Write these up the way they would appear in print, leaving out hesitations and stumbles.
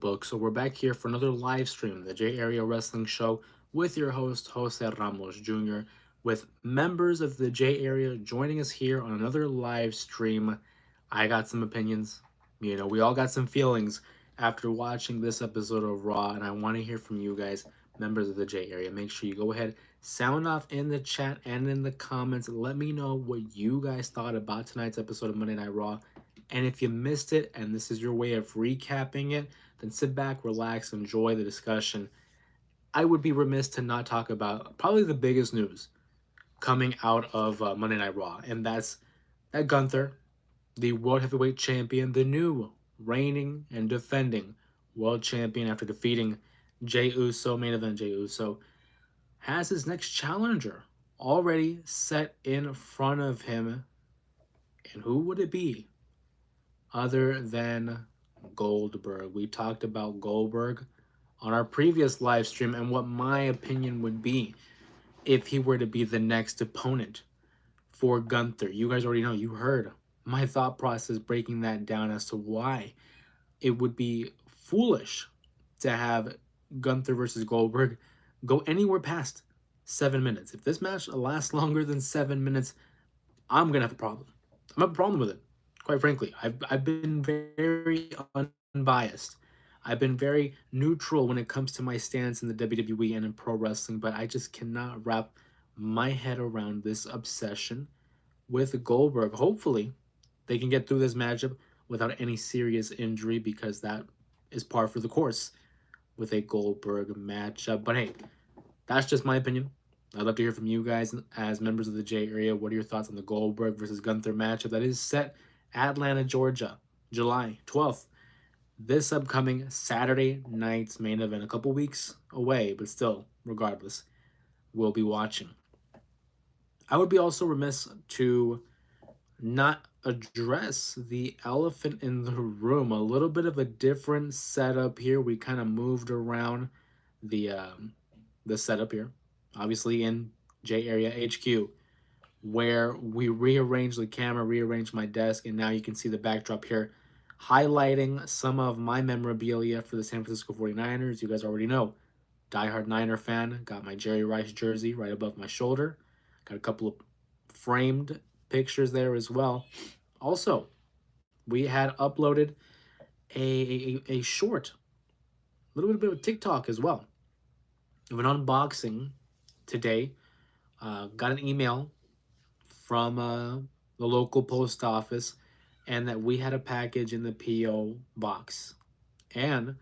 book. So we're back here for another live stream, the J Area Wrestling Show, with your host, Jose Ramos Jr., with members of the J Area joining us here on another live stream. I got some opinions. We all got some feelings after watching this episode of Raw, and I want to hear from you guys, members of the J Area. Make sure you go ahead, sound off in the chat and in the comments. Let me know what you guys thought about tonight's episode of Monday Night Raw. And if you missed it and this is your way of recapping it, then sit back, relax, enjoy the discussion. I would be remiss to not talk about probably the biggest news coming out of Monday Night Raw, and that's that Gunther, the World Heavyweight Champion, the new reigning and defending World Champion after defeating Jey Uso, main event Jey Uso, has his next challenger already set in front of him. And who would it be other than Goldberg? We talked about Goldberg on our previous live stream and what my opinion would be if he were to be the next opponent for Gunther. You guys already know, you heard my thought process breaking that down as to why it would be foolish to have Gunther versus Goldberg go anywhere past 7 minutes. If this match lasts longer than 7 minutes, I'm going to have a problem. I'm going to have a problem with it, quite frankly. I've been very unbiased. I've been very neutral when it comes to my stance in the WWE and in pro wrestling, but I just cannot wrap my head around this obsession with Goldberg. Hopefully, they can get through this matchup without any serious injury, because that is par for the course with a Goldberg matchup. But hey, that's just my opinion. I'd love to hear from you guys as members of the J Area. What are your thoughts on the Goldberg versus Gunther matchup that is set Atlanta, Georgia, July 12th? This upcoming Saturday night's main event, a couple weeks away, but still, regardless, we'll be watching. I would be also remiss to not address the elephant in the room. A little bit of a different setup here. We kind of moved around the setup here, obviously in J Area HQ, where we rearranged the camera, rearranged my desk, and now you can see the backdrop here, highlighting some of my memorabilia for the San Francisco 49ers. You guys already know, diehard Niner fan. Got my Jerry Rice jersey right above my shoulder. Got a couple of framed pictures there as well. Also, we had uploaded a short, a little bit of TikTok as well, of an unboxing today. Got an email from the local post office, and that we had a package in the PO box. And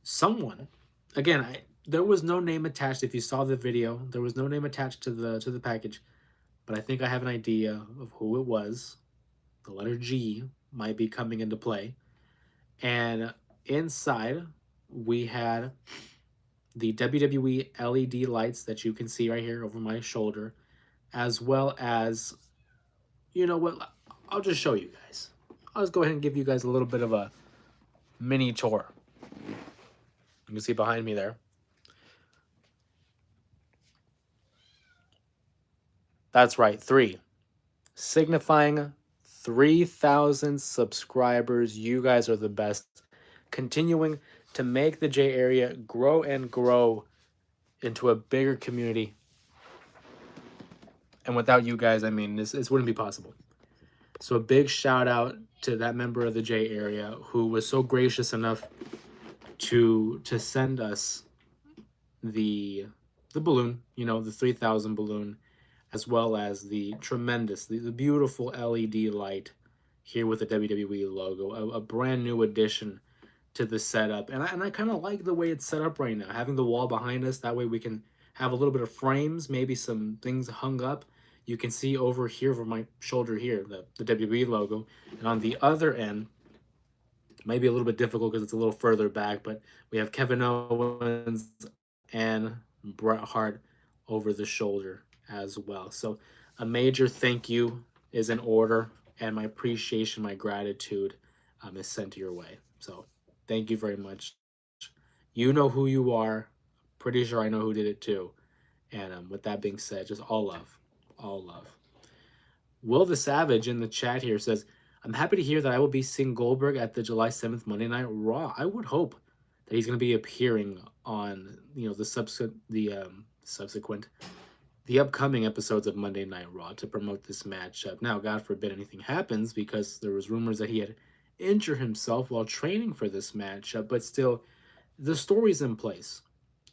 someone, again, there was no name attached. If you saw the video, there was no name attached to the package, but I think I have an idea of who it was. The letter G might be coming into play. And inside, we had the WWE LED lights that you can see right here over my shoulder, as well as, you know what, I'll just show you guys. I'll just go ahead and give you guys a little bit of a mini tour. You can see behind me there. That's right, 3. Signifying 3,000 subscribers. You guys are the best. Continuing to make the J Area grow and grow into a bigger community. And without you guys, I mean, this wouldn't be possible. So a big shout out to that member of the J Area who was so gracious enough to send us the balloon, the 3,000 balloon, as well as the tremendous, the beautiful LED light here with the WWE logo, a brand new addition to the setup. And I kind of like the way it's set up right now, having the wall behind us. That way we can have a little bit of frames, maybe some things hung up. You can see over here, over my shoulder here, the WWE logo. And on the other end, might be a little bit difficult because it's a little further back, but we have Kevin Owens and Bret Hart over the shoulder as well. So a major thank you is in order, and my appreciation, my gratitude is sent your way. So thank you very much. You know who you are. Pretty sure I know who did it too. And with that being said, just all love. All love. Will the Savage in the chat here says, I'm happy to hear that I will be seeing Goldberg at the July 7th Monday Night Raw. I would hope that he's going to be appearing on the subsequent the upcoming episodes of Monday Night Raw to promote this matchup. Now, God forbid anything happens, because there was rumors that he had injured himself while training for this matchup, but still, the story's in place.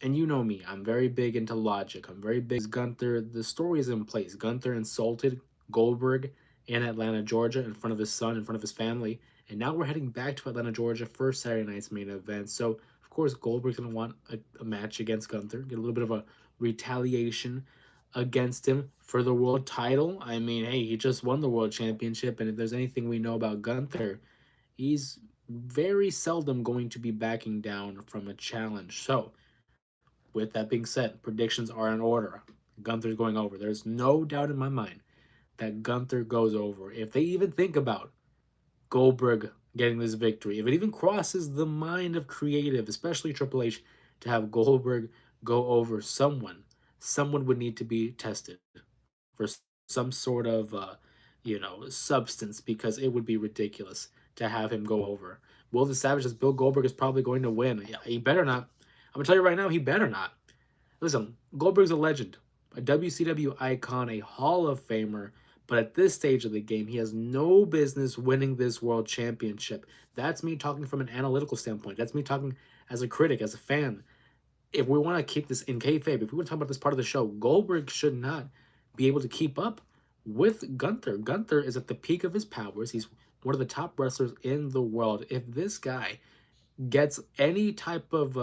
And you know me, I'm very big into logic. I'm very big. Gunther, the story is in place. Gunther insulted Goldberg in Atlanta, Georgia, in front of his son, in front of his family. And now we're heading back to Atlanta, Georgia for Saturday night's main event. So, of course, Goldberg's going to want a match against Gunther, get a little bit of a retaliation against him for the world title. I mean, hey, he just won the world championship. And if there's anything we know about Gunther, he's very seldom going to be backing down from a challenge. So, with that being said, predictions are in order. Gunther's going over. There's no doubt in my mind that Gunther goes over. If they even think about Goldberg getting this victory, if it even crosses the mind of creative, especially Triple H, to have Goldberg go over someone would need to be tested for some sort of substance, because it would be ridiculous to have him go over. Will the Savage, as Bill Goldberg is probably going to win? Yeah, he better not. I'm gonna tell you right now, he better not. Listen, Goldberg's a legend, a WCW icon, a Hall of Famer, but at this stage of the game, he has no business winning this world championship. That's me talking from an analytical standpoint. That's me talking as a critic, as a fan. If we want to keep this in kayfabe, if we want to talk about this part of the show, Goldberg should not be able to keep up with Gunther. Gunther is at the peak of his powers. He's one of the top wrestlers in the world. If this guy gets any type of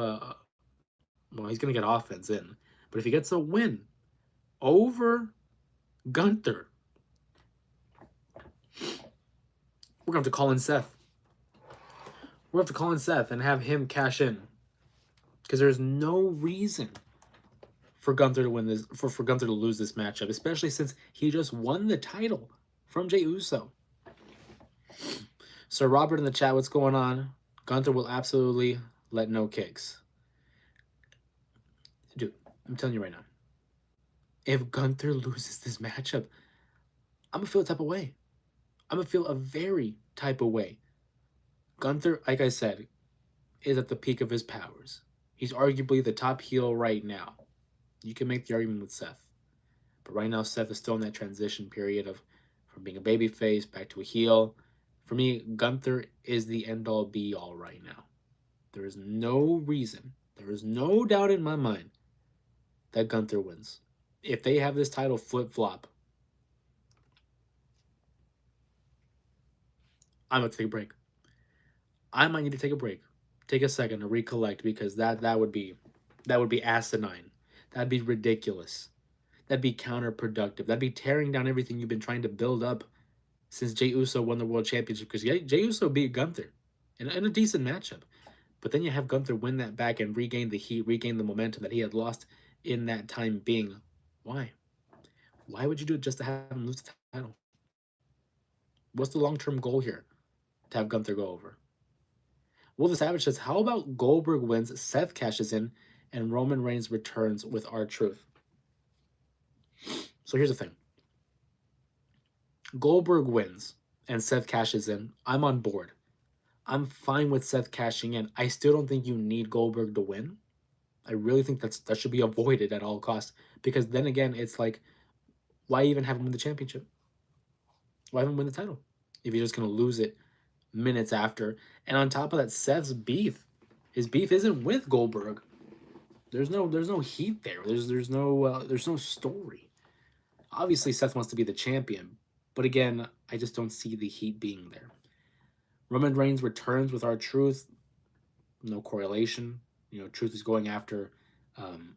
well, he's going to get offense in. But if he gets a win over Gunther, we're going to have to call in Seth. We're going to have to call in Seth and have him cash in. Because there's no reason for Gunther to win this, for Gunther to lose this matchup, especially since he just won the title from Jey Uso. Sir Robert in the chat, what's going on? Gunther will absolutely let no kicks. Dude, I'm telling you right now, if Gunther loses this matchup, I'm going to feel a type of way. I'm going to feel a very type of way. Gunther, like I said, is at the peak of his powers. He's arguably the top heel right now. You can make the argument with Seth. But right now, Seth is still in that transition period of from being a babyface back to a heel. For me, Gunther is the end-all, be-all right now. There is no reason, there is no doubt in my mind that Gunther wins. If they have this title flip-flop, I'm going to take a break. I might need to take a break. Take a second to recollect, because that would be asinine. That'd be ridiculous. That'd be counterproductive. That'd be tearing down everything you've been trying to build up since Jey Uso won the world championship. Because Jey Uso beat Gunther in a decent matchup. But then you have Gunther win that back and regain the heat, regain the momentum that he had lost in that time being. Why? Why would you do it just to have him lose the title? What's the long-term goal here to have Gunther go over? Will the Savage says, how about Goldberg wins, Seth cashes in, and Roman Reigns returns with R-Truth? So here's the thing. Goldberg wins and Seth cashes in. I'm on board. I'm fine with Seth cashing in. I still don't think you need Goldberg to win. I really think that should be avoided at all costs, because then again, it's like, why even have him win the championship? Why have him win the title if you're just going to lose it minutes after? And on top of that, Seth's beef, his beef isn't with Goldberg. There's no heat there. There's no story. Obviously, Seth wants to be the champion, but again, I just don't see the heat being there. Roman Reigns returns with R-Truth. No correlation. Truth is going after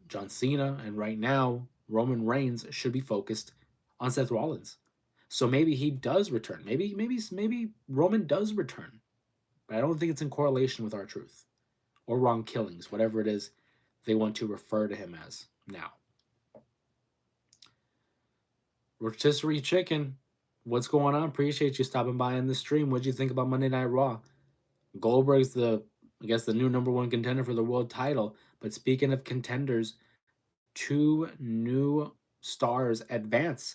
John Cena, and right now Roman Reigns should be focused on Seth Rollins. So maybe he does return. Maybe Roman does return, but I don't think it's in correlation with R-Truth or Wrong Killings, whatever it is they want to refer to him as now. Rotisserie Chicken, what's going on? Appreciate you stopping by in the stream. What'd you think about Monday Night Raw? Goldberg's the new number one contender for the world title. But speaking of contenders, two new stars advance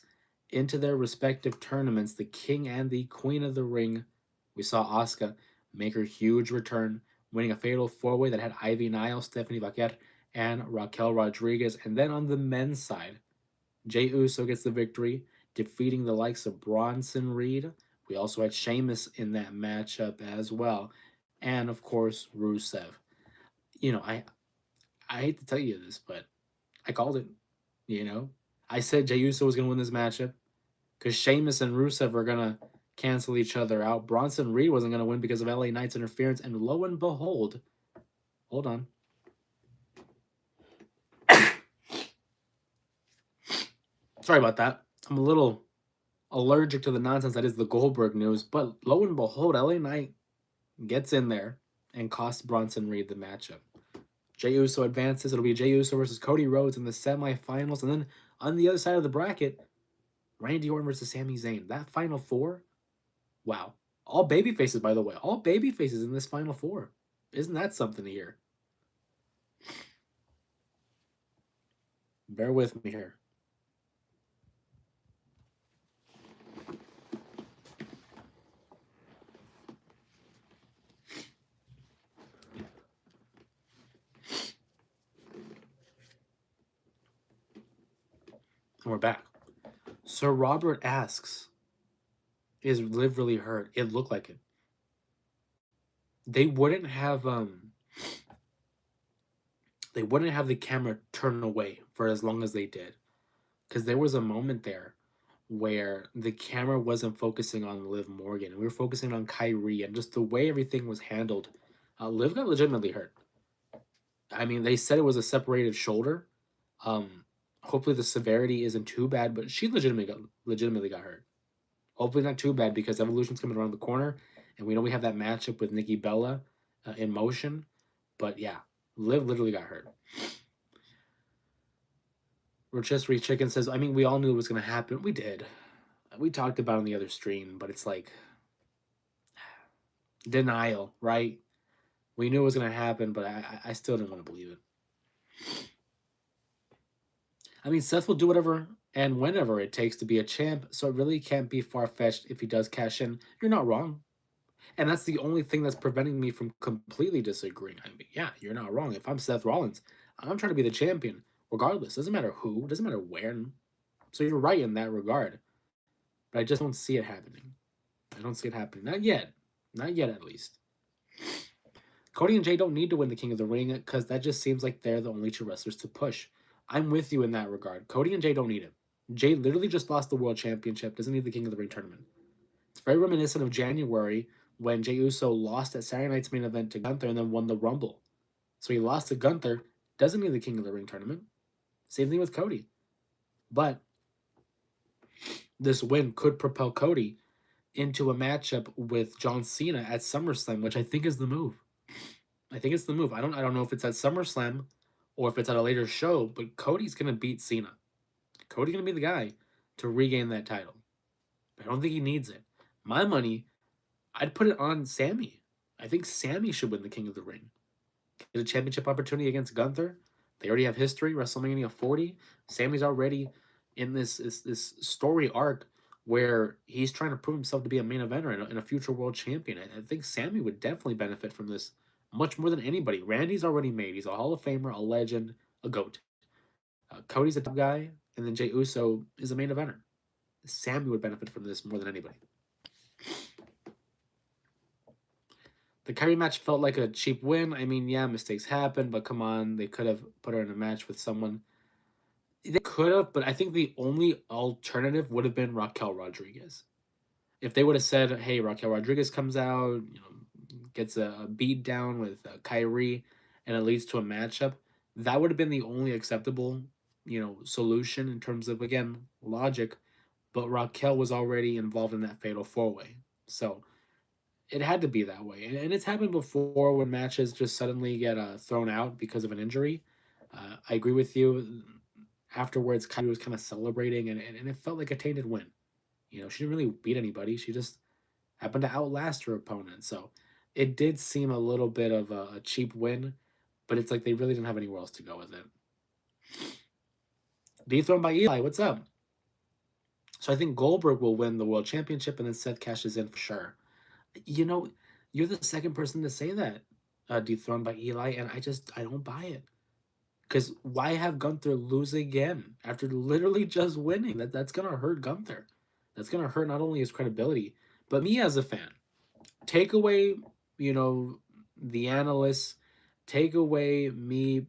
into their respective tournaments, the King and the Queen of the Ring. We saw Asuka make her huge return winning a fatal four-way that had Ivy Nile, Stephanie Vaquer, and Raquel Rodriguez. And then on the men's side, Jey Uso gets the victory, defeating the likes of Bronson Reed. We also had Sheamus in that matchup as well. And of course, Rusev. You know, I hate to tell you this, but I called it. You know, I said Jey Uso was going to win this matchup because Sheamus and Rusev are going to cancel each other out. Bronson Reed wasn't going to win because of LA Knight's interference. And lo and behold, hold on. Sorry about that. I'm a little allergic to the nonsense that is the Goldberg news. But lo and behold, LA Knight gets in there and costs Bronson Reed the matchup. Jey Uso advances. It'll be Jey Uso versus Cody Rhodes in the semifinals. And then on the other side of the bracket, Randy Orton versus Sami Zayn. That final four, wow. All baby faces, by the way. All baby faces in this final four. Isn't that something to hear? Bear with me here. And we're back. Sir Robert asks, is Liv really hurt? It looked like it. They wouldn't have the camera turn away for as long as they did. Because there was a moment there where the camera wasn't focusing on Liv Morgan. We were focusing on Kyrie and just the way everything was handled. Liv got legitimately hurt. I mean, they said it was a separated shoulder. Hopefully the severity isn't too bad, but she legitimately got hurt. Hopefully not too bad because Evolution's coming around the corner, and we know we have that matchup with Nikki Bella in motion. But yeah, Liv literally got hurt. Rotisserie Chicken says, I mean, we all knew it was going to happen. We did. We talked about it on the other stream, but it's like denial, right? We knew it was going to happen, but I still didn't want to believe it. I mean, Seth will do whatever and whenever it takes to be a champ, so it really can't be far-fetched if he does cash in. You're not wrong. And that's the only thing that's preventing me from completely disagreeing. I mean, yeah, you're not wrong. If I'm Seth Rollins, I'm trying to be the champion, regardless. Doesn't matter who, doesn't matter when. So you're right in that regard. But I just don't see it happening. I don't see it happening. Not yet. Not yet, at least. Cody and Jey don't need to win the King of the Ring because that just seems like they're the only two wrestlers to push. I'm with you in that regard. Cody and Jey don't need it. Jey literally just lost the World Championship, doesn't need the King of the Ring tournament. It's very reminiscent of January when Jey Uso lost at Saturday Night's main event to Gunther and then won the Rumble. So he lost to Gunther, doesn't need the King of the Ring tournament. Same thing with Cody. But this win could propel Cody into a matchup with John Cena at SummerSlam, which I think is the move. I think it's the move. I don't know if it's at SummerSlam or if it's at a later show, but Cody's gonna beat Cena. Cody's gonna be the guy to regain that title. I don't think he needs it. My money, I'd put it on Sammy. I think Sammy should win the King of the Ring. Get a championship opportunity against Gunther. They already have history. WrestleMania 40. Sammy's already in this story arc where he's trying to prove himself to be a main eventer and a future world champion. I think Sammy would definitely benefit from this much more than anybody. Randy's already made. He's a Hall of Famer, a legend, a GOAT. Cody's a top guy, and then Jey Uso is a main eventer. Sammy would benefit from this more than anybody. The Kyrie match felt like a cheap win. I mean, yeah, mistakes happen, but come on, they could have put her in a match with someone. They could have, but I think the only alternative would have been Raquel Rodriguez. If they would have said, "Hey, Raquel Rodriguez comes out, gets a beat down with Kyrie, and it leads to a matchup," that would have been the only acceptable, solution in terms of again logic. But Raquel was already involved in that fatal four-way, so it had to be that way. And it's happened before when matches just suddenly get thrown out because of an injury. I agree with you. Afterwards, Kyrie was kind of celebrating, and it felt like a tainted win. She didn't really beat anybody. She just happened to outlast her opponent. So it did seem a little bit of a cheap win, but it's like they really didn't have anywhere else to go with it. Dethroned by Eli, what's up? So I think Goldberg will win the World Championship, and then Seth cashes in for sure. You're the second person to say that, dethroned by Eli, and I don't buy it. Because why have Gunther lose again after literally just winning? That's gonna hurt Gunther. That's gonna hurt not only his credibility, but me as a fan. Take away, you know, the analysts. Take away me,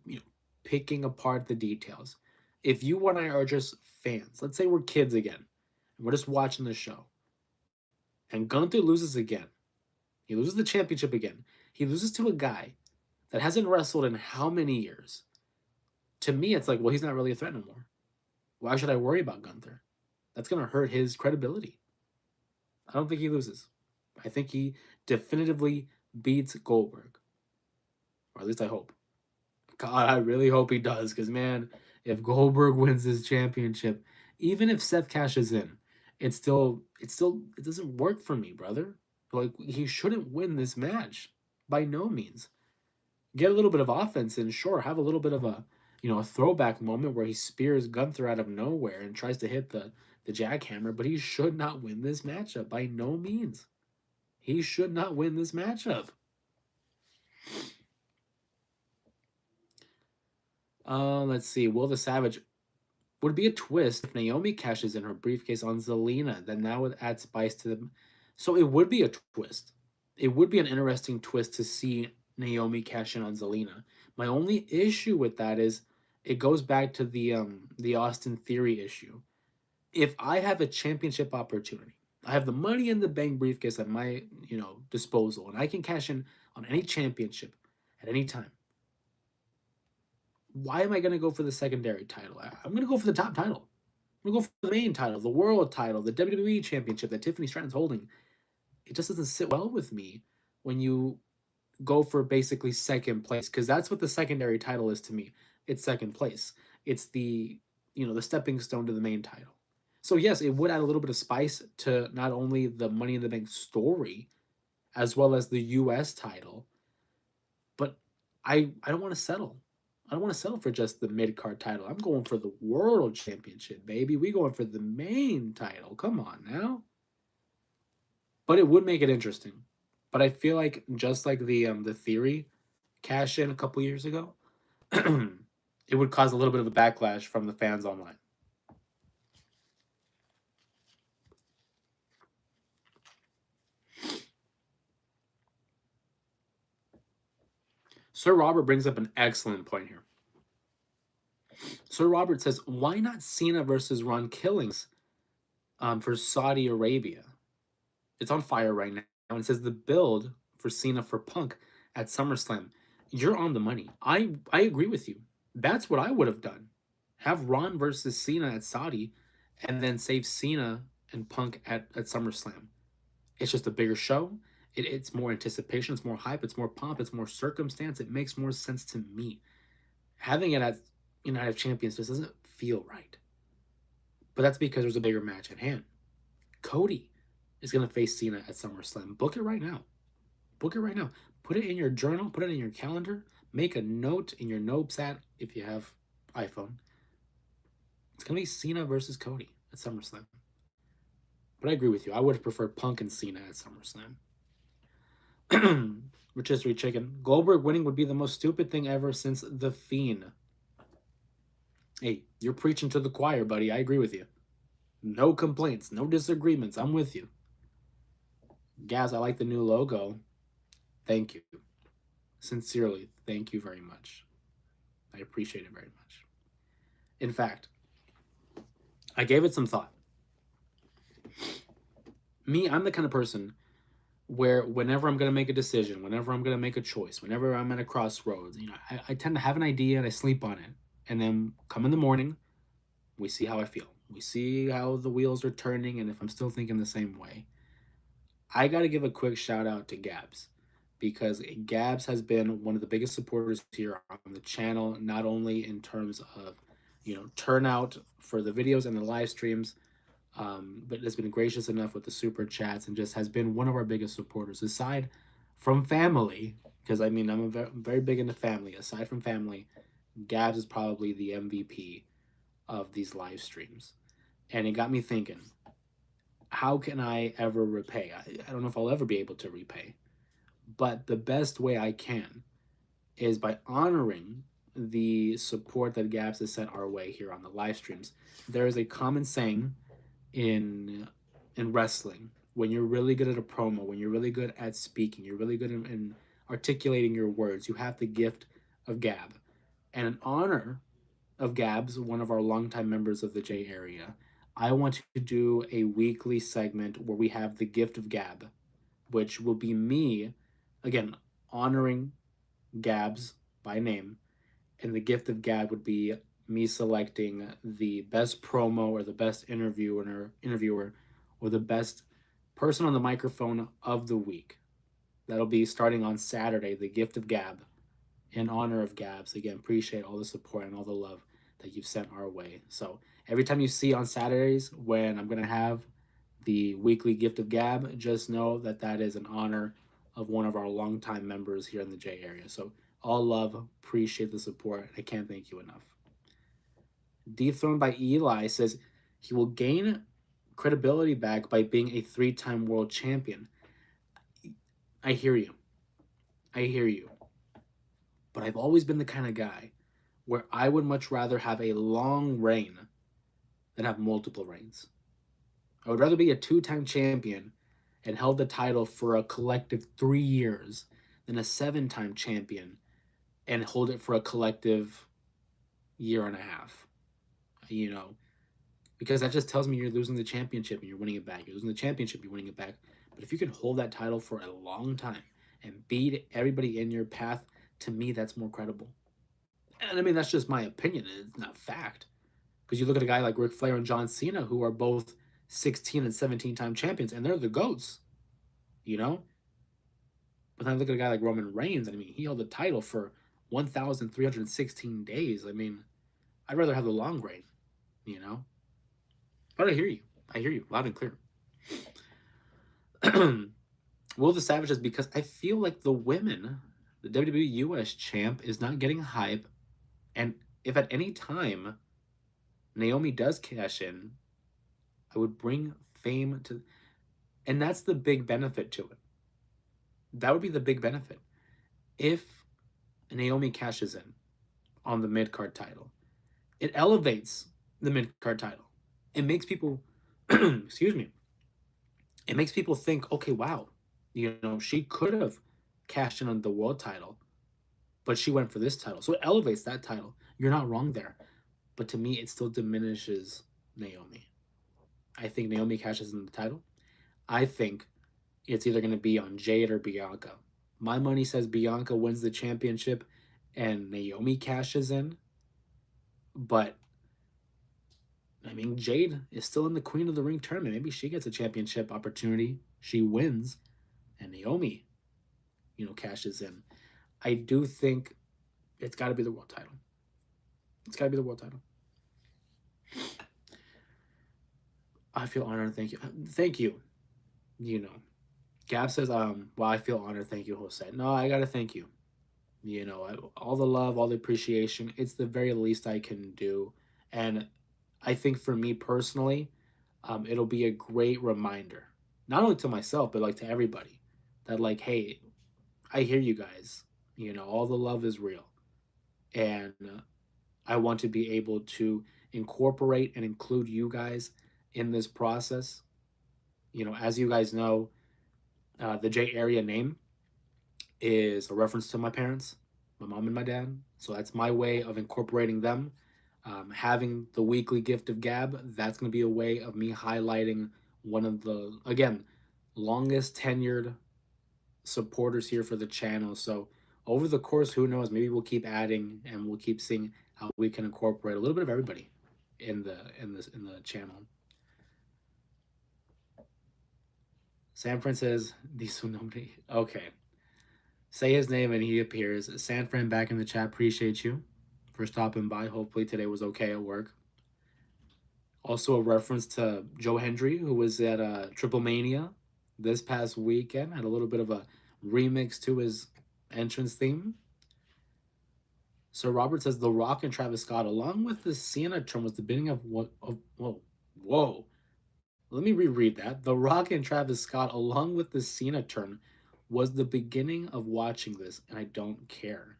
picking apart the details. If you and I are just fans, let's say we're kids again, and we're just watching the show, and Gunther loses again. He loses the championship again. He loses to a guy that hasn't wrestled in how many years? To me, it's like, well, he's not really a threat anymore. Why should I worry about Gunther? That's going to hurt his credibility. I don't think he loses. I think he definitively beats Goldberg. Or at least I hope. God, I really hope he does. Because, man, if Goldberg wins this championship, even if Seth cashes in, it doesn't work for me, brother. Like, he shouldn't win this match. By no means. Get a little bit of offense and sure, have a little bit of a throwback moment where he spears Gunther out of nowhere and tries to hit the jackhammer, but he should not win this matchup by no means. He should not win this matchup. Let's see. Will the Savage would be a twist if Naomi cashes in her briefcase on Zelina. Then that would add spice to them. So it would be a twist. It would be an interesting twist to see Naomi cash in on Zelina. My only issue with that is it goes back to the Austin Theory issue. If I have a championship opportunity, I have the money in the bank briefcase at my disposal, and I can cash in on any championship at any time. Why am I going to go for the secondary title? I'm going to go for the top title. I'm going to go for the main title, the world title, the WWE championship that Tiffany Stratton's holding. It just doesn't sit well with me when you go for basically second place, because that's what the secondary title is to me. It's second place. It's the stepping stone to the main title. So yes, it would add a little bit of spice to not only the Money in the Bank story, as well as the US title, but I don't want to settle. I don't want to settle for just the mid card title. I'm going for the world championship, baby. We going for the main title. Come on now. But it would make it interesting. But I feel like just like the Theory cash in a couple years ago, it would cause a little bit of a backlash from the fans online. Sir Robert brings up an excellent point here. Sir Robert says, why not Cena versus Ron Killings for Saudi Arabia? It's on fire right now. And it says the build for Cena for Punk at SummerSlam. You're on the money. I agree with you. That's what I would have done. Have Ron versus Cena at Saudi and then save Cena and Punk at SummerSlam. It's just a bigger show. It's more anticipation, it's more hype, it's more pomp, it's more circumstance. It makes more sense to me. Having it at United of Champions just doesn't feel right. But that's because there's a bigger match at hand. Cody is going to face Cena at SummerSlam. Book it right now. Book it right now. Put it in your journal, put it in your calendar, make a note in your notes app if you have iPhone. It's going to be Cena versus Cody at SummerSlam. But I agree with you. I would have preferred Punk and Cena at SummerSlam. Rotisserie Chicken. Goldberg winning would be the most stupid thing ever since The Fiend. Hey, you're preaching to the choir, buddy. I agree with you. No complaints, no disagreements. I'm with you. Gaz, I like the new logo. Thank you. Sincerely, thank you very much. I appreciate it very much. In fact, I gave it some thought. Me, I'm the kind of person where whenever I'm going to make a decision, whenever I'm going to make a choice, whenever I'm at a crossroads, I tend to have an idea and I sleep on it. And then come in the morning, we see how I feel. We see how the wheels are turning and if I'm still thinking the same way. I got to give a quick shout out to Gabs, because Gabs has been one of the biggest supporters here on the channel, not only in terms of, turnout for the videos and the live streams, but has been gracious enough with the super chats and just has been one of our biggest supporters, aside from family, because I'm very big into family. Aside from family, Gabs is probably the MVP of these live streams. And it got me thinking, how can I ever repay? I don't know if I'll ever be able to repay, but the best way I can is by honoring the support that Gabs has sent our way here on the live streams. There is a common saying in wrestling: when you're really good at a promo, when you're really good at speaking, you're really good in articulating your words, you have the gift of gab. And in honor of Gabs, one of our longtime members of the J area, I want to do a weekly segment where we have the gift of gab, which will be me, again, honoring Gabs by name, and the gift of gab would be me selecting the best promo or the best interviewer or the best person on the microphone of the week. That'll be starting on Saturday, the gift of gab, in honor of Gabs. Again, appreciate all the support and all the love that you've sent our way. So every time you see on Saturdays when I'm gonna have the weekly gift of Gab, just know that that is an honor of one of our longtime members here in the J area. So all love, appreciate the support. I can't thank you enough. Dethroned by Eli says he will gain credibility back by being a 3-time world champion. I hear you. I hear you. But I've always been the kind of guy where I would much rather have a long reign than have multiple reigns. I would rather be a 2-time champion and held the title for a collective 3 years than a 7-time champion and hold it for a collective year and a half. You know, because that just tells me you're losing the championship and you're winning it back. You're losing the championship, you're winning it back. But if you can hold that title for a long time and beat everybody in your path, to me, that's more credible. And I mean, that's just my opinion. It's not fact. Because you look at a guy like Ric Flair and John Cena, who are both 16 and 17-time champions, and they're the GOATs, you know? But then I look at a guy like Roman Reigns, and I mean, he held the title for 1,316 days. I mean, I'd rather have the long reign, you know? But I hear you. I hear you loud and clear. Will the Savages, because I feel like the women, the WWE US champ, is not getting hype. And if at any time Naomi does cash in, I would bring fame to. And that's the big benefit to it. That would be the big benefit. If Naomi cashes in on the mid card title, it elevates the mid card title. It makes people, excuse me, it makes people think, okay, wow, you know, she could have cashed in on the world title, but she went for this title. So it elevates that title. You're not wrong there. But to me, it still diminishes Naomi. I think Naomi cashes in the title. I think it's either going to be on Jade or Bianca. My money says Bianca wins the championship and Naomi cashes in. But I mean, Jade is still in the Queen of the Ring tournament. Maybe she gets a championship opportunity. She wins, and Naomi, you know, cashes in. I do think it's got to be the world title. It's got to be the world title. I feel honored. Thank you. Thank you. You know, Gab says, well, I feel honored. Thank you, Jose. No, I got to thank you. You know, all the love, all the appreciation. It's the very least I can do. And I think for me personally, it'll be a great reminder, not only to myself, but like to everybody, that like, hey, I hear you guys. You know, all the love is real. And I want to be able to incorporate and include you guys in this process. You know, as you guys know, the J area name is a reference to my parents, my mom and my dad. So that's my way of incorporating them. Having the weekly gift of gab, that's going to be a way of me highlighting one of the, again, longest tenured supporters here for the channel. So over the course, who knows, maybe we'll keep adding and we'll keep seeing how we can incorporate a little bit of everybody in the channel. San Fran says, nobody. Okay. Say his name and he appears. San Fran back in the chat. Appreciate you for stopping by. Hopefully today was okay at work. Also a reference to Joe Hendry, who was at Triple Mania this past weekend. Had a little bit of a remix to his entrance theme. So Robert says The Rock and Travis Scott, along with the Cena turn, was the beginning of what? Whoa. Let me reread that. The Rock and Travis Scott, along with the Cena turn, was the beginning of watching this, and I don't care.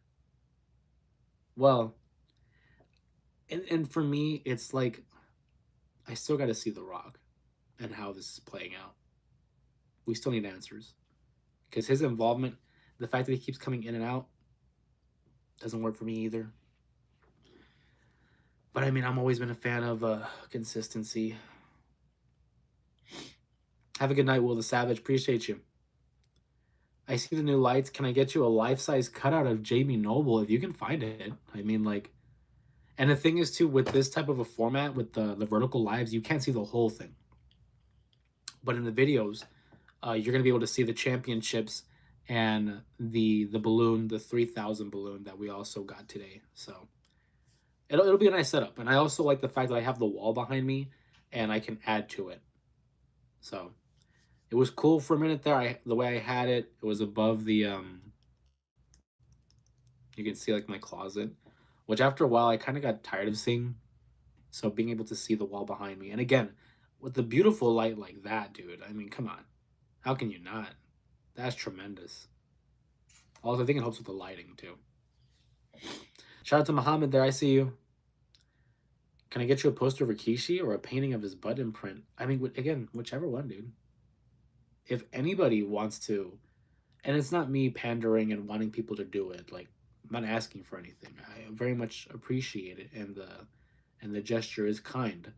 Well, and for me, it's like I still got to see The Rock and how this is playing out. We still need answers because his involvement, the fact that he keeps coming in and out, doesn't work for me either. But I mean, I'm always been a fan of consistency. Have a good night, Will the Savage. Appreciate you. I see the new lights. Can I get you a life-size cutout of Jamie Noble if you can find it? I mean, like, and the thing is too, with this type of a format, with the vertical lives, you can't see the whole thing. But in the videos, you're gonna be able to see the championships and the balloon, the 3,000 balloon that we also got today. So it'll be a nice setup. And I also like the fact that I have the wall behind me and I can add to it. So it was cool for a minute there. The way I had it, it was above the you can see like my closet, which after a while I kind of got tired of seeing. So being able to see the wall behind me, and again, with the beautiful light like that, dude. I mean, come on, how can you not? That's tremendous. Also, I think it helps with the lighting too. Shout out to Muhammad there. I see you. Can I get you a poster of Rikishi or a painting of his butt imprint? I mean, again, whichever one, dude. If anybody wants to, and it's not me pandering and wanting people to do it. Like, I'm not asking for anything. I very much appreciate it, and the gesture is kind.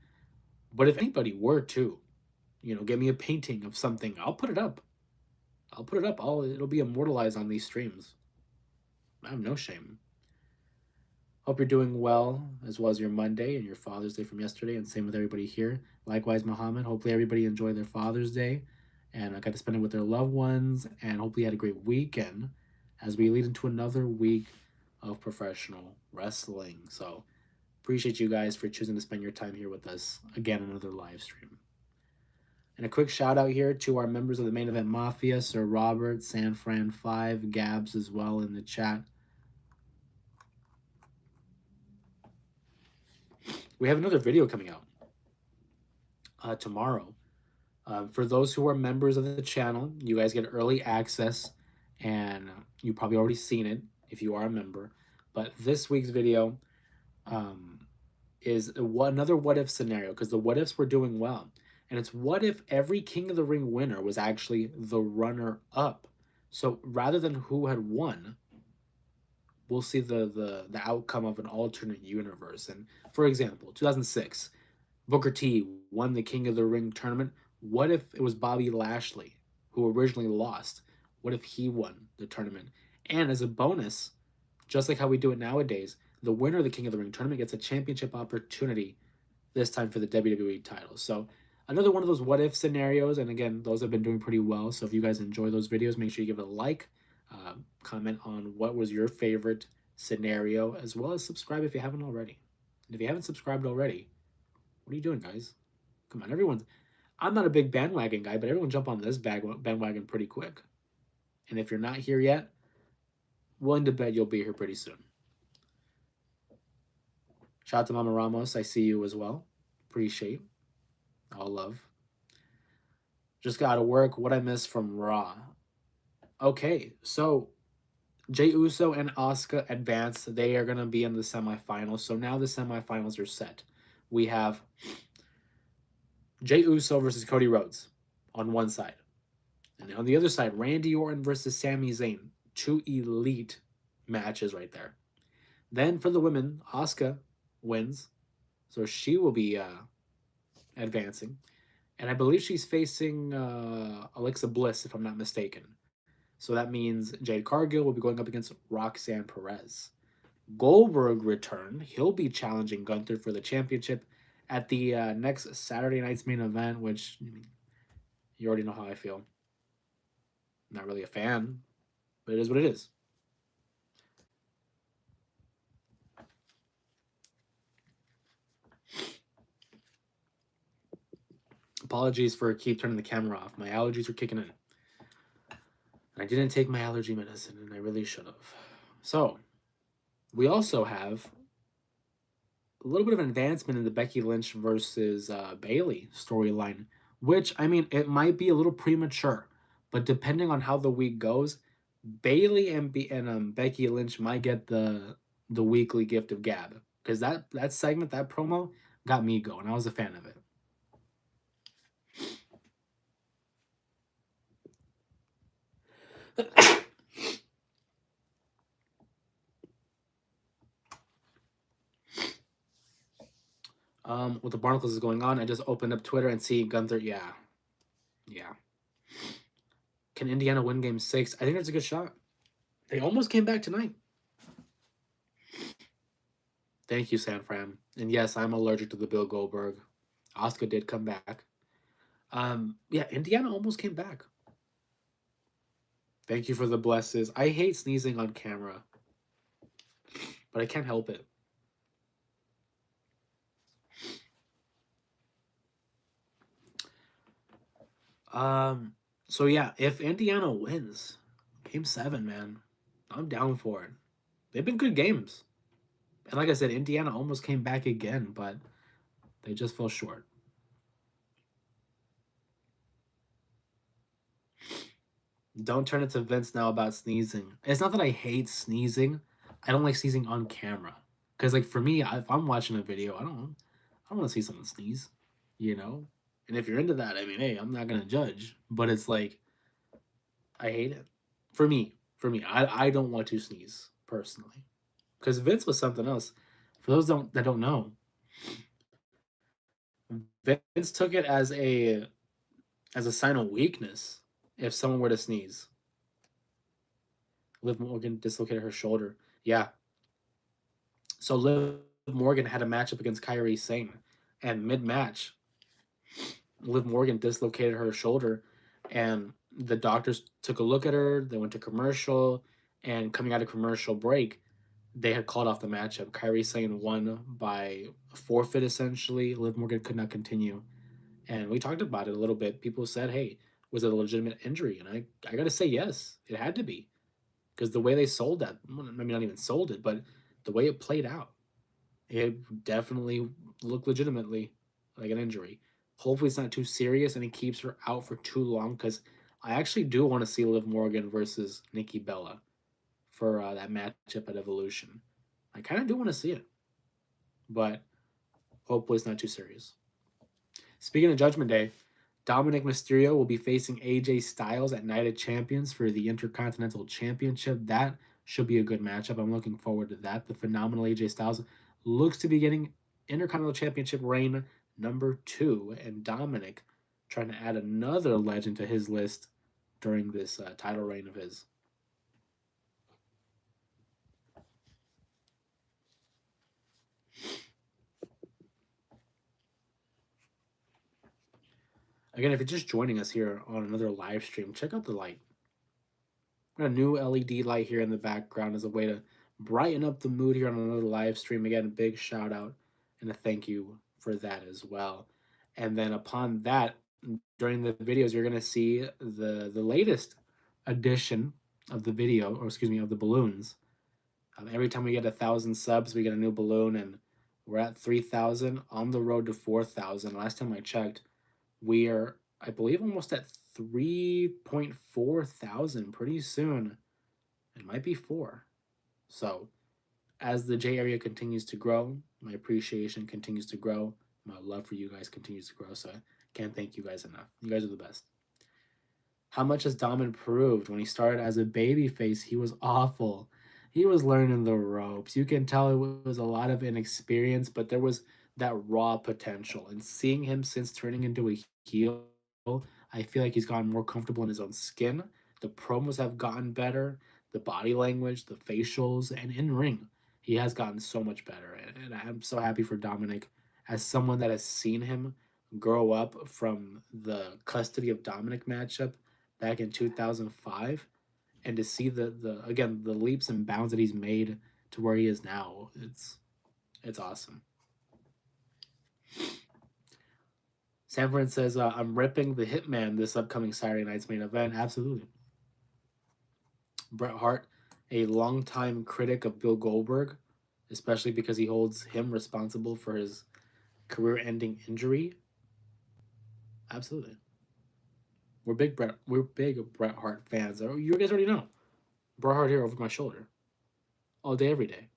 But if anybody were to, get me a painting of something, I'll put it up. I'll put it up. It'll be immortalized on these streams. I have no shame. Hope you're doing well as your Monday and your Father's Day from yesterday, and same with everybody here. Likewise, Muhammad. Hopefully, everybody enjoyed their Father's Day and I got to spend it with their loved ones, and hopefully, had a great weekend as we lead into another week of professional wrestling. So, appreciate you guys for choosing to spend your time here with us again, another live stream. And a quick shout out here to our members of the Main Event Mafia, Sir Robert, Sanfran5, Gabs as well in the chat. We have another video coming out tomorrow. For those who are members of the channel, you guys get early access, and you probably already seen it if you are a member. But this week's video is another what if scenario, because the what ifs were doing well. And it's what if every King of the Ring winner was actually the runner up. So rather than who had won, we'll see the outcome of an alternate universe. And for example, 2006, Booker T won the King of the Ring tournament. What if it was Bobby Lashley who originally lost? What if he won the tournament? And as a bonus, just like how we do it nowadays, the winner of the King of the Ring tournament gets a championship opportunity, this time for the WWE title. So another one of those what if scenarios. And again, those have been doing pretty well. So if you guys enjoy those videos, make sure you give it a like, comment on what was your favorite scenario, as well as subscribe if you haven't already. And if you haven't subscribed already, what are you doing, guys? Come on, I'm not a big bandwagon guy, but everyone jump on this bandwagon pretty quick. And if you're not here yet, willing to bet you'll be here pretty soon. Shout out to Mama Ramos. I see you as well. Appreciate. All love. Just got to work. What I missed from Raw. Okay, so Jey Uso and Asuka advance. They are going to be in the semifinals. So now the semifinals are set. We have Jey Uso versus Cody Rhodes on one side. And on the other side, Randy Orton versus Sami Zayn. Two elite matches right there. Then for the women, Asuka wins. So she will be advancing. And I believe she's facing Alexa Bliss, if I'm not mistaken. So that means Jade Cargill will be going up against Roxanne Perez. Goldberg returned. He'll be challenging Gunther for the championship at the next Saturday night's main event, which you already know how I feel. I'm not really a fan, but it is what it is. Apologies for keep turning the camera off. My allergies are kicking in. And I didn't take my allergy medicine, and I really should have. So, we also have a little bit of an advancement in the Becky Lynch versus Bayley storyline, which, I mean, it might be a little premature, but depending on how the week goes, Bayley and Becky Lynch might get the the weekly gift of gab, because that segment, that promo, got me going. I was a fan of it. With the Barnacles is going on, I just opened up Twitter and see Gunther. Yeah, yeah. Can Indiana win Game 6? I think that's a good shot. They almost came back tonight. Thank you, San Fran. And yes, I'm allergic to the Bill Goldberg. Asuka did come back. Yeah, Indiana almost came back. Thank you for the blesses. I hate sneezing on camera, but I can't help it. Um, so yeah, if Indiana wins Game 7, man, I'm down for it. They've been good games. And like I said, Indiana almost came back again, but they just fell short. Don't turn it to Vince now about sneezing. It's not that I hate sneezing. I don't like sneezing on camera. Cause like for me, if I'm watching a video, I don't want to see someone sneeze, you know. And if you're into that, I mean, hey, I'm not gonna judge. But it's like I hate it. For me, I don't want to sneeze personally. Because Vince was something else. For those that don't know, Vince took it as a sign of weakness if someone were to sneeze. Liv Morgan dislocated her shoulder. Yeah. So Liv Morgan had a matchup against Kairi Sane, and mid match, Liv Morgan dislocated her shoulder, and the doctors took a look at her. They went to commercial, and coming out of commercial break, they had called off the matchup. Kairi Sane won by forfeit essentially. Liv Morgan could not continue, and we talked about it a little bit. People said, "Hey, was it a legitimate injury?" And I got to say yes, it had to be, because the way they sold that, I mean, not even sold it, but the way it played out, it definitely looked legitimately like an injury. Hopefully, it's not too serious and it keeps her out for too long, because I actually do want to see Liv Morgan versus Nikki Bella for that matchup at Evolution. I kind of do want to see it, but hopefully, it's not too serious. Speaking of Judgment Day, Dominic Mysterio will be facing AJ Styles at Night of Champions for the Intercontinental Championship. That should be a good matchup. I'm looking forward to that. The phenomenal AJ Styles looks to be getting Intercontinental Championship reign number 2, and Dominic trying to add another legend to his list during this title reign of his. Again, if you're just joining us here on another live stream, check out the light. A new LED light here in the background as a way to brighten up the mood here on another live stream. Again, a big shout out and a thank you for that as well. And then upon that, during the videos, you're gonna see the latest edition of the video, or excuse me, of the balloons. Every time we get 1,000 subs, we get a new balloon, and we're at 3,000, on the road to 4,000. Last time I checked, we are, I believe, almost at 3.4 thousand. Pretty soon, it might be 4. So, as the J area continues to grow, my appreciation continues to grow. My love for you guys continues to grow. So, I can't thank you guys enough. You guys are the best. How much has Dom improved? When he started as a baby face, he was awful. He was learning the ropes. You can tell it was a lot of inexperience, but there was that raw potential. And seeing him since turning into a heel, I feel like he's gotten more comfortable in his own skin. The promos have gotten better, the body language, the facials, and in ring, he has gotten so much better. And I'm so happy for Dominic, as someone that has seen him grow up from the custody of Dominic matchup back in 2005, and to see the again the leaps and bounds that he's made to where he is now, it's awesome. Sanford says, I'm ripping the Hitman this upcoming Saturday night's main event. Absolutely. Bret Hart, a longtime critic of Bill Goldberg, especially because he holds him responsible for his career-ending injury. Absolutely. We're big Bret Hart fans. You guys already know. Bret Hart here over my shoulder. All day, every day.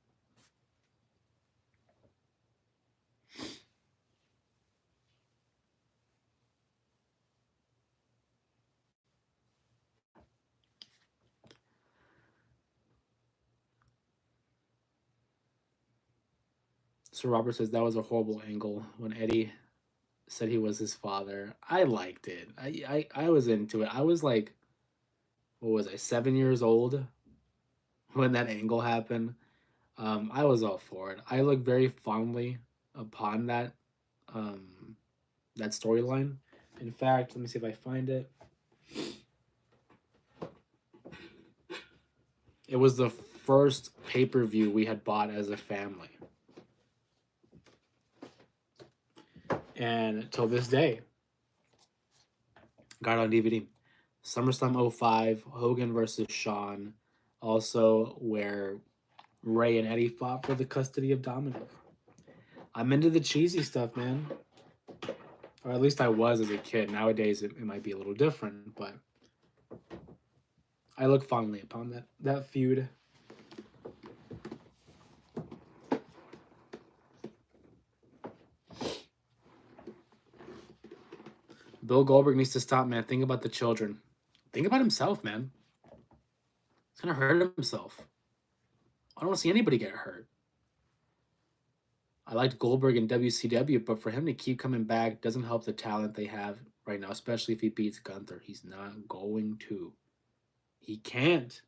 So Robert says that was a horrible angle when Eddie said he was his father. I liked it. I was into it. I was like, what was I, 7 years old when that angle happened. I was all for it. I look very fondly upon um, that storyline. In fact, let me see if I find it. It was the first pay per view we had bought as a family, and till this day, got it on DVD. SummerSlam 05, Hogan versus Shawn, also where Ray and Eddie fought for the custody of Dominic. I'm into the cheesy stuff, man. Or at least I was as a kid. Nowadays, it might be a little different, but I look fondly upon that feud. Bill Goldberg needs to stop, man. Think about the children. Think about himself, man. He's gonna hurt himself. I don't want to see anybody get hurt. I liked Goldberg in WCW, but for him to keep coming back doesn't help the talent they have right now, especially if he beats Gunther. He's not going to. He can't.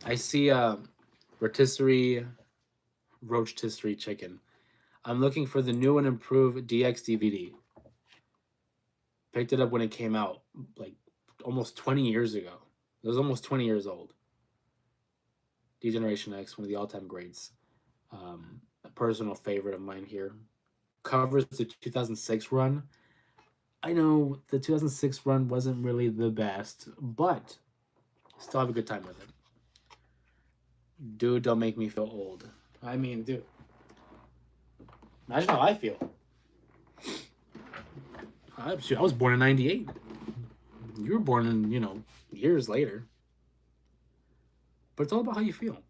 I see rotisserie chicken. I'm looking for the new and improved DX DVD. Picked it up when it came out, like almost 20 years ago. It was almost 20 years old. D-Generation X, one of the all-time greats. A personal favorite of mine here. Covers the 2006 run. I know the 2006 run wasn't really the best, but still have a good time with it. Dude, don't make me feel old. I mean, dude, imagine how I feel. I was born in 98. You were born in, years later. But it's all about how you feel.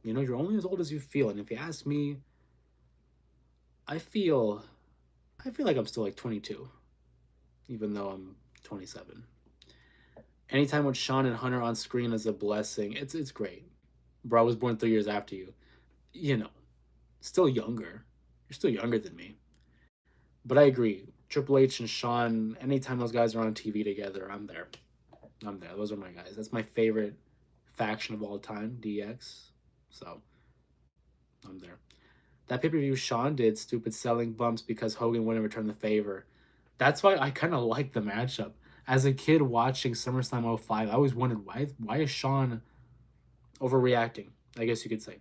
You're only as old as you feel. And if you ask me, I feel like I'm still like 22, even though I'm 27. Anytime with Shawn and Hunter on screen is a blessing. It's great. Bro, I was born 3 years after you. You know, still younger. You're still younger than me. But I agree. Triple H and Shawn, anytime those guys are on TV together, I'm there. I'm there. Those are my guys. That's my favorite faction of all time, DX. So, I'm there. That pay per view Shawn did, stupid selling bumps because Hogan wouldn't return the favor. That's why I kind of like the matchup. As a kid watching SummerSlam 05, I always wondered why is Shawn overreacting, I guess you could say.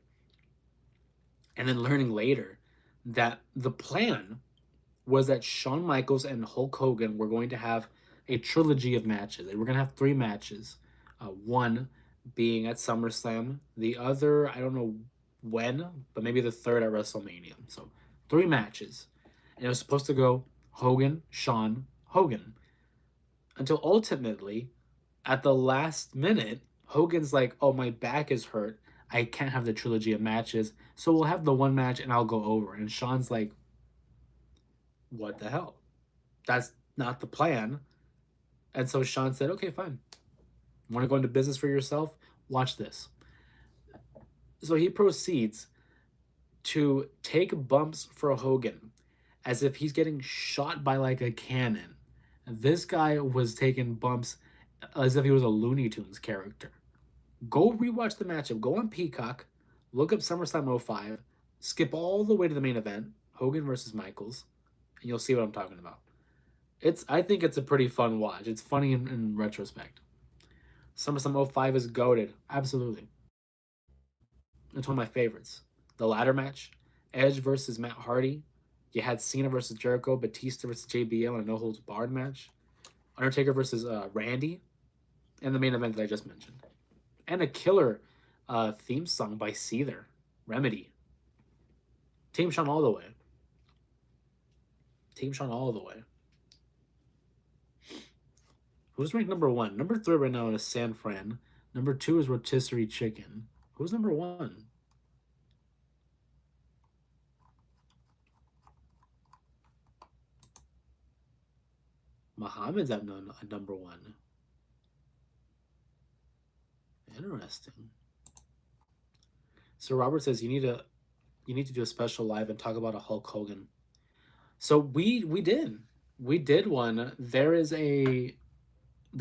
And then learning later that the plan was that Shawn Michaels and Hulk Hogan were going to have a trilogy of matches. They were going to have 3 matches. One being at SummerSlam, the other, I don't know when, but maybe the third at WrestleMania. So 3 matches. And it was supposed to go Hogan, Shawn, Hogan. Until ultimately, at the last minute, Hogan's like, oh, my back is hurt. I can't have the trilogy of matches. So we'll have the 1 match and I'll go over. And Shawn's like, what the hell? That's not the plan. And so Shawn said, okay, fine. Want to go into business for yourself? Watch this. So he proceeds to take bumps for Hogan as if he's getting shot by like a cannon. This guy was taking bumps as if he was a Looney Tunes character. Go rewatch the matchup. Go on Peacock. Look up SummerSlam 05. Skip all the way to the main event, Hogan versus Michaels, and you'll see what I'm talking about. I think it's a pretty fun watch. It's funny in retrospect. SummerSlam 05 is goated. Absolutely. It's one of my favorites. The ladder match, Edge versus Matt Hardy. You had Cena versus Jericho, Batista versus JBL in a no holds barred match. Undertaker versus Randy, and the main event that I just mentioned. And a killer theme song by Seether, Remedy. Team Shawn all the way. Team Shawn all the way. Who's ranked number 1? Number 3 right now is San Fran. Number 2 is Rotisserie Chicken. Who's number 1? Muhammad's at number 1. Interesting. So Robert says you need to do a special live and talk about a Hulk Hogan. So we did one. There is a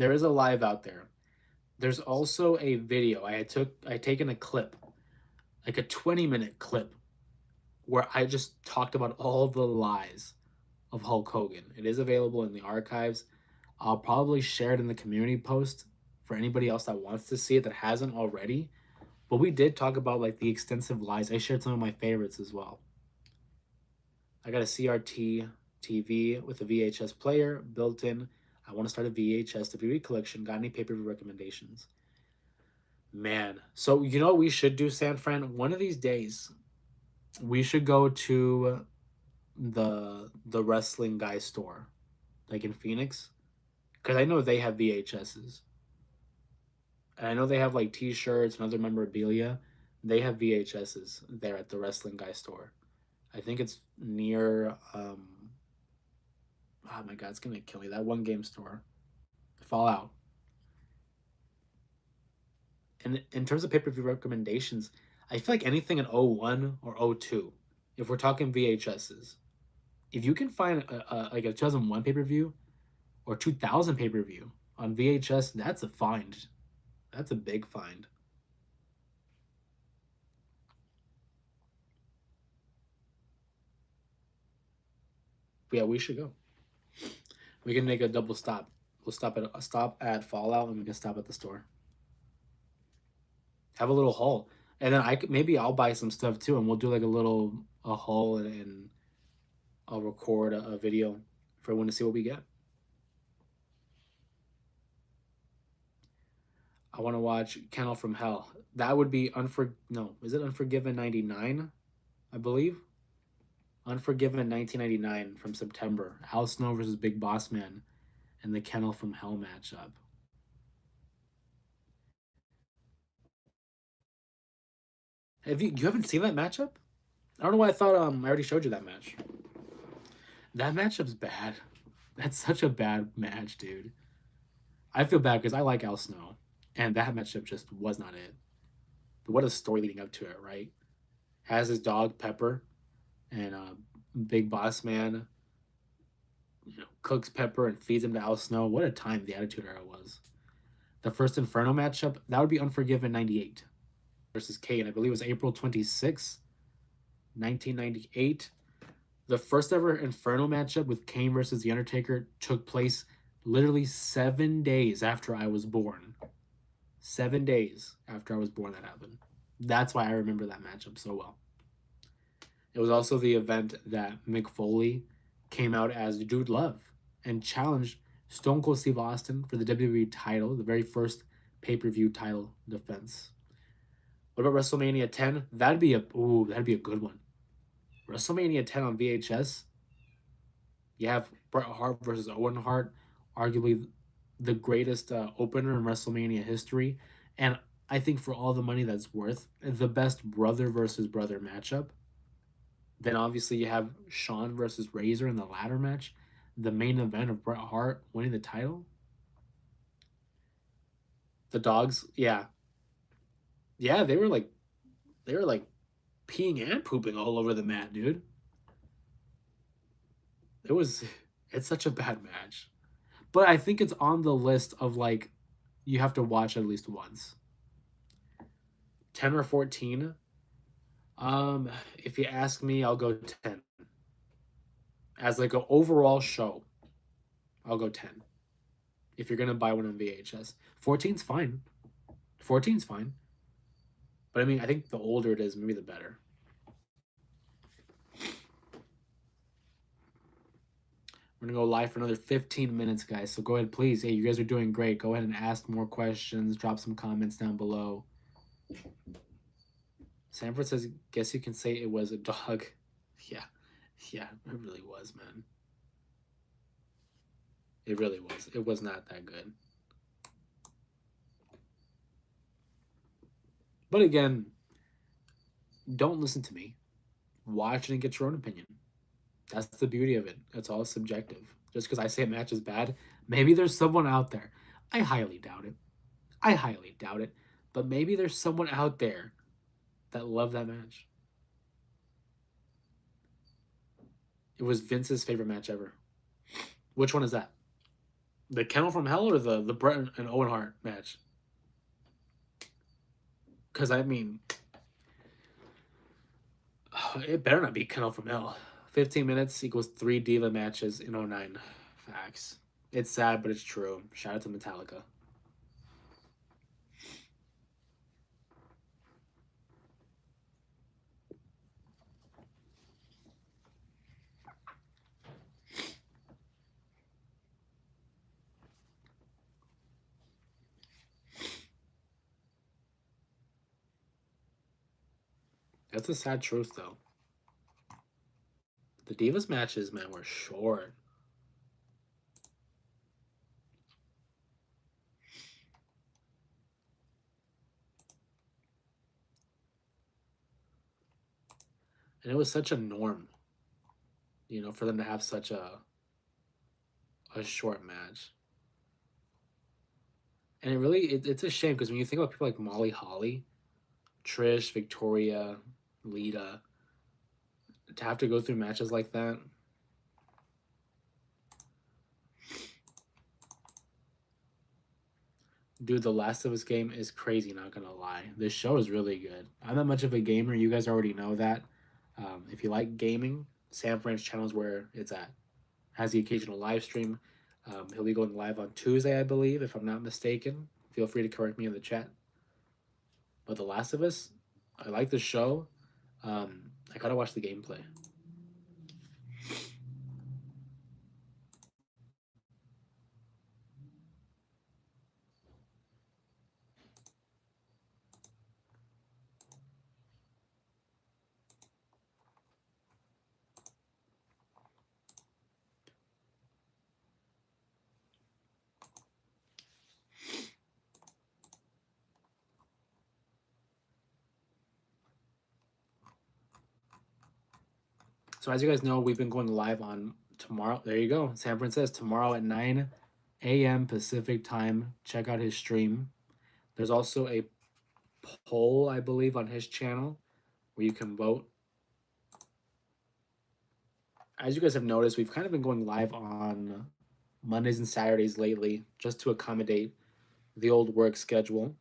live out there. There's also a video. I taken a clip, like a 20-minute clip, where I just talked about all the lies of Hulk Hogan. It is available in the archives. I'll probably share it in the community post for anybody else that wants to see it that hasn't already. But we did talk about like the extensive lies. I shared some of my favorites as well. I got a CRT TV with a VHS player built in. I want to start a VHS WWE collection. Got any pay-per-view recommendations? Man, so you know what we should do, San Fran? One of these days, we should go to the wrestling guy store, like in Phoenix, because I know they have VHSs. And I know they have like T-shirts and other memorabilia. They have VHSs there at the wrestling guy store. I think it's near. Oh my god, it's gonna kill me. That one game store, Fallout. And in terms of pay per view recommendations, I feel like anything in 01 or 02, if we're talking VHSs, if you can find like a 2001 pay per view or 2000 pay per view on VHS, that's a find. That's a big find. But yeah, we should go. We can make a double stop. We'll stop at Fallout and we can stop at the store. Have a little haul, and then maybe I'll buy some stuff too, and we'll do like a haul and I'll record a video for everyone to see what we get. I want to watch Kennel from Hell. That would be No, is it Unforgiven 99? I believe. Unforgiven 1999 from September. Al Snow versus Big Boss Man and the Kennel from Hell matchup. You haven't seen that matchup? I don't know why I thought I already showed you that match. That matchup's bad. That's such a bad match, dude. I feel bad because I like Al Snow, and that matchup just was not it. But what a story leading up to it, right? Has his dog Pepper, and Big Boss Man, cooks Pepper and feeds him to Al Snow. What a time the Attitude Era was. The first Inferno matchup that would be Unforgiven '98 versus Kane. I believe it was April 26, 1998. The first ever Inferno matchup with Kane versus The Undertaker took place literally 7 days after I was born. 7 days after I was born, that happened. That's why I remember that matchup so well. It was also the event that Mick Foley came out as Dude Love and challenged Stone Cold Steve Austin for the WWE title, the very first pay-per-view title defense. What about WrestleMania 10? That'd be a good one. WrestleMania 10 on VHS. You have Bret Hart versus Owen Hart, arguably the greatest opener in WrestleMania history, and I think for all the money that's worth, the best brother versus brother matchup. Then obviously you have Shawn versus Razor in the ladder match, the main event of Bret Hart winning the title. The dogs, yeah, yeah, they were like peeing and pooping all over the mat, dude. It was it's such a bad match. But I think it's on the list of like you have to watch at least once. 10 or 14. If you ask me, I'll go 10. As like an overall show, I'll go 10. If you're gonna buy one on VHS. 14's fine. 14's fine. But I mean, I think the older it is, maybe the better. We're gonna go live for another 15 minutes, guys. So go ahead, please. Hey, you guys are doing great. Go ahead and ask more questions. Drop some comments down below. Sanford says, guess you can say it was a dog. Yeah. Yeah, it really was, man. It really was. It was not that good. But again, don't listen to me. Watch it and get your own opinion. That's the beauty of it. It's all subjective. Just because I say a match is bad, maybe there's someone out there. I highly doubt it. I highly doubt it. But maybe there's someone out there that loved that match. It was Vince's favorite match ever. Which one is that? The Kennel from Hell or the Bret and Owen Hart match? Because I mean, it better not be Kennel from Hell. 15 minutes equals 3 Diva matches in 09. Facts. It's sad, but it's true. Shout out to Metallica. That's a sad truth, though. The Divas matches, man, were short. And it was such a norm, you know, for them to have such a short match. And it's a shame because when you think about people like Molly Holly, Trish, Victoria, Lita, to have to go through matches like that. Dude, the Last of Us game is crazy, not gonna lie. This show is really good. I'm not much of a gamer, you guys already know that. If you like gaming, Sam Fran's channel is where it's at. Has the occasional live stream. He'll be going live on Tuesday, I believe, if I'm not mistaken. Feel free to correct me in the chat. But The Last of Us, I like the show. I gotta watch the gameplay. So as you guys know, we've been going live on tomorrow. There you go. San Fran says tomorrow at 9 a.m. Pacific time. Check out his stream. There's also a poll, I believe, on his channel where you can vote. As you guys have noticed, we've kind of been going live on Mondays and Saturdays lately just to accommodate the old work schedule.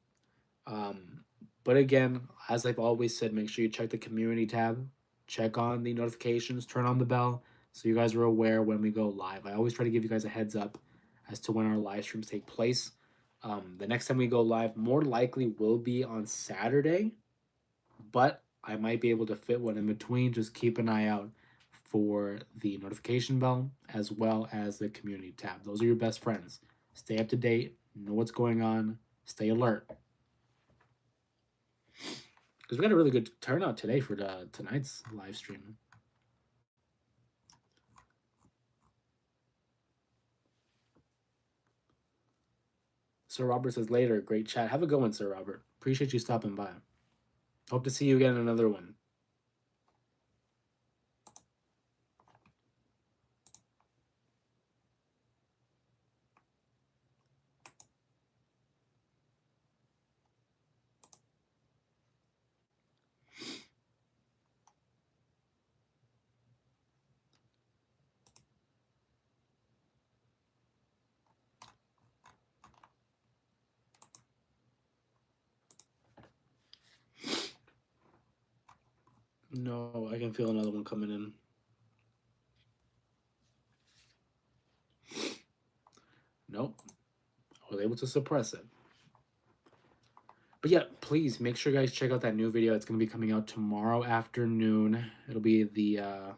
But again, as I've always said, make sure you check the community tab, check on the notifications, turn on the bell so you guys are aware when we go live. I always try to give you guys a heads up as to when our live streams take place. The next time we go live more likely will be on Saturday, but I might be able to fit one in between. Just keep an eye out for the notification bell as well as the community tab. Those are your best friends. Stay up to date, know what's going on, stay alert. Because we got a really good turnout today for tonight's live stream. Sir Robert says later, great chat. Have a good one, Sir Robert. Appreciate you stopping by. Hope to see you again in another one. No, I can feel another one coming in. Nope. I was able to suppress it. But yeah, please make sure you guys check out that new video. It's going to be coming out tomorrow afternoon. It'll be the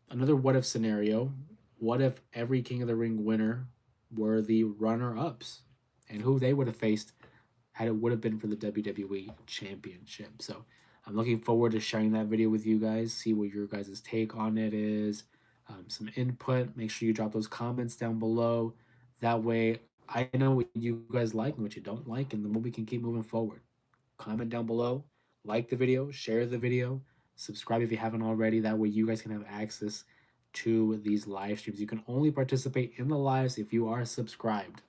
another what if scenario. What if every King of the Ring winner were the runner-ups and who they would have faced had it would have been for the WWE Championship. So I'm looking forward to sharing that video with you guys, see what your guys' take on it is, some input. Make sure you drop those comments down below. That way I know what you guys like and what you don't like, and then we can keep moving forward. Comment down below, like the video, share the video, subscribe if you haven't already. That way you guys can have access to these live streams. You can only participate in the lives if you are subscribed.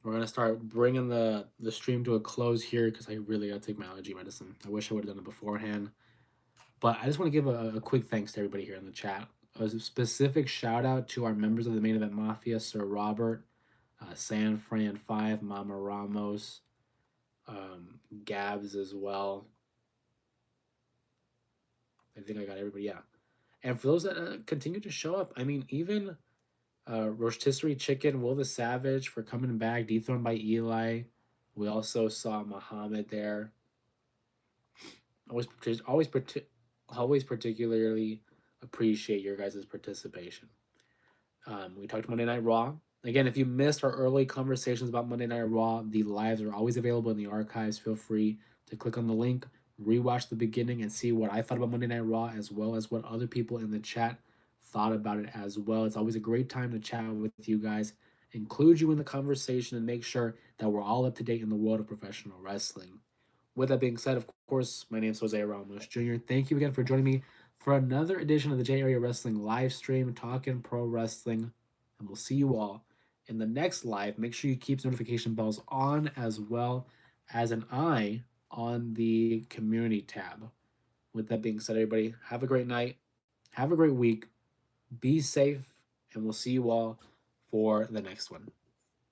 We're gonna start bringing the stream to a close here because I really gotta take my allergy medicine. I wish I would have done it beforehand. But I just want to give a quick thanks to everybody here in the chat. A specific shout out to our members of the Main Event Mafia, Sir Robert, San Fran 5, Mama Ramos, Gabs as well. I think I got everybody, yeah. And for those that continue to show up, I mean, even Rotisserie Chicken, Will the Savage for coming back, dethroned by Eli. We also saw Muhammad there. Always, always, always particularly appreciate your guys' participation. We talked Monday Night Raw. Again, if you missed our early conversations about Monday Night Raw, the lives are always available in the archives. Feel free to click on the link, rewatch the beginning, and see what I thought about Monday Night Raw, as well as what other people in the chat thought about it as well. It's always a great time to chat with you guys, include you in the conversation, and make sure that we're all up to date in the world of professional wrestling. With that being said, of course, my name is Jose Ramos Jr. Thank you again for joining me for another edition of the J Area Wrestling live stream, talking pro wrestling. And we'll see you all in the next live. Make sure you keep notification bells on as well as an eye on the community tab. With that being said, everybody, have a great night. Have a great week. Be safe. And we'll see you all for the next one.